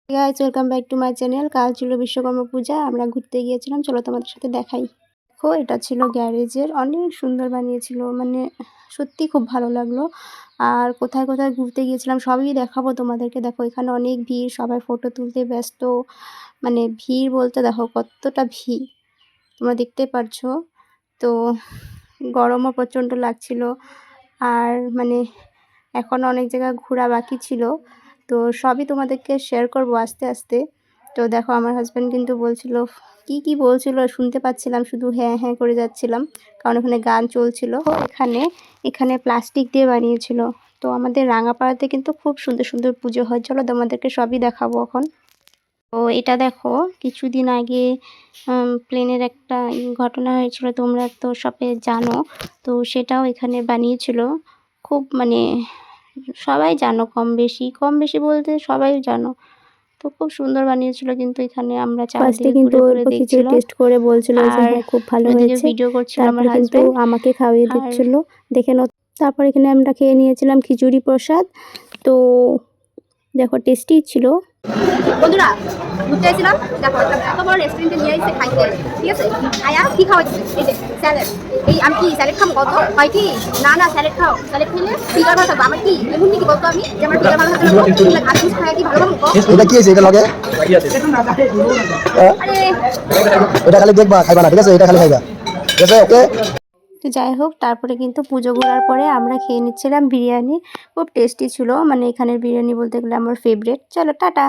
Guys welcome back to my channel. কাল ছিল বিশ্বকর্মা পূজা, আমরা ঘুরতে গিয়েছিলাম, চলো তোমাদের সাথে দেখাই। দেখো এটা ছিল গ্যারেজের, অনেক সুন্দর বানিয়েছিল, মানে সত্যি খুব ভালো লাগলো। আর কোথায় কোথায় ঘুরতে গিয়েছিলাম সবই দেখাবো তোমাদেরকে। দেখো এখানে অনেক ভিড়, সবাই ফটো তুলতে ব্যস্ত, মানে ভিড় বলতে দেখো কতটা ভিড় তোমরা দেখতে পারছো। তো গরমও প্রচণ্ড লাগছিল, আর মানে এখন অনেক জায়গা ঘোরা বাকি ছিল, তো সবই তোমাদেরকে শেয়ার করব আস্তে আস্তে। তো দেখো আমার হাজব্যান্ড কিন্তু বলছিল, কি বলছিল শুনতে পাচ্ছিলাম, শুধু হ্যাঁ হ্যাঁ করে যাচ্ছিলাম, কারণ ওখানে গান চলছিল। এখানে প্লাস্টিক দিয়ে বানিয়েছিল। তো আমাদের রাঙাপাড়াতে কিন্তু খুব সুন্দর সুন্দর পুজো হয়, চলো তোমাদেরকে সবই দেখাবো এখন। তো এটা দেখো কিছুদিন আগে প্লেনের একটা ঘটনা হয়েছিল, তোমরা তো সবে জানো। তো সেটাও এখানে বানিয়েছিল, খুব মানে সবাই জানো, কম বেশি বলতে সবাই জানো। তো খুব সুন্দর বানিয়েছিল, কিন্তু এখানে আমরা চারদিকে কিন্তু ঘুরে ঘুরে দেখছিলাম, টেস্ট করে বলছিল যে আর হ্যাঁ খুব ভালো ওদিকে হয়েছে। ভিডিও করছিল আমার তারপরে কিন্তু হাজবেন্ড। আমাকে খাওয়িয়ে আর দিচ্ছিল, দেখে নাও। তারপর এখানে আমরা খেয়ে নিয়েছিলাম খিচুড়ি প্রসাদ। তো দেখো টেস্টি ছিল। বন্ধুরা ঘুরতে এসেছিলাম, দেখো একটা এত বড় রেস্টুরেন্টে নিয়ে এসে খাইতে, ঠিক আছে। আয়া কি খাওয়াচ্ছে, এই যে স্যালাড। এই আমি কি স্যালাড খাবো? কত হয় কি? না না, স্যালাড খাও, স্যালাড খেলে ফিগার ভালো থাকবে। আমার কি এমন কি বলতো আমি যে আমার ফিগার ভালো থাকবে? ঘাস খাই কি ভালো থাকবো? এটা কি আছে? এটা লগে আরে এটা খালি দেখবা, খাইবা না, ঠিক আছে? এটা খালি খাইবা, ঠিক আছে? ওকে। তো যাই হোক, তারপরে কিন্তু পুজো ঘোরার পরে আমরা খেয়ে নিচ্ছিলাম বিরিয়ানি, খুব টেস্টি ছিল, মানে এখানের বিরিয়ানি বলতে গেলে আমার ফেভারিট। চলো টাটা।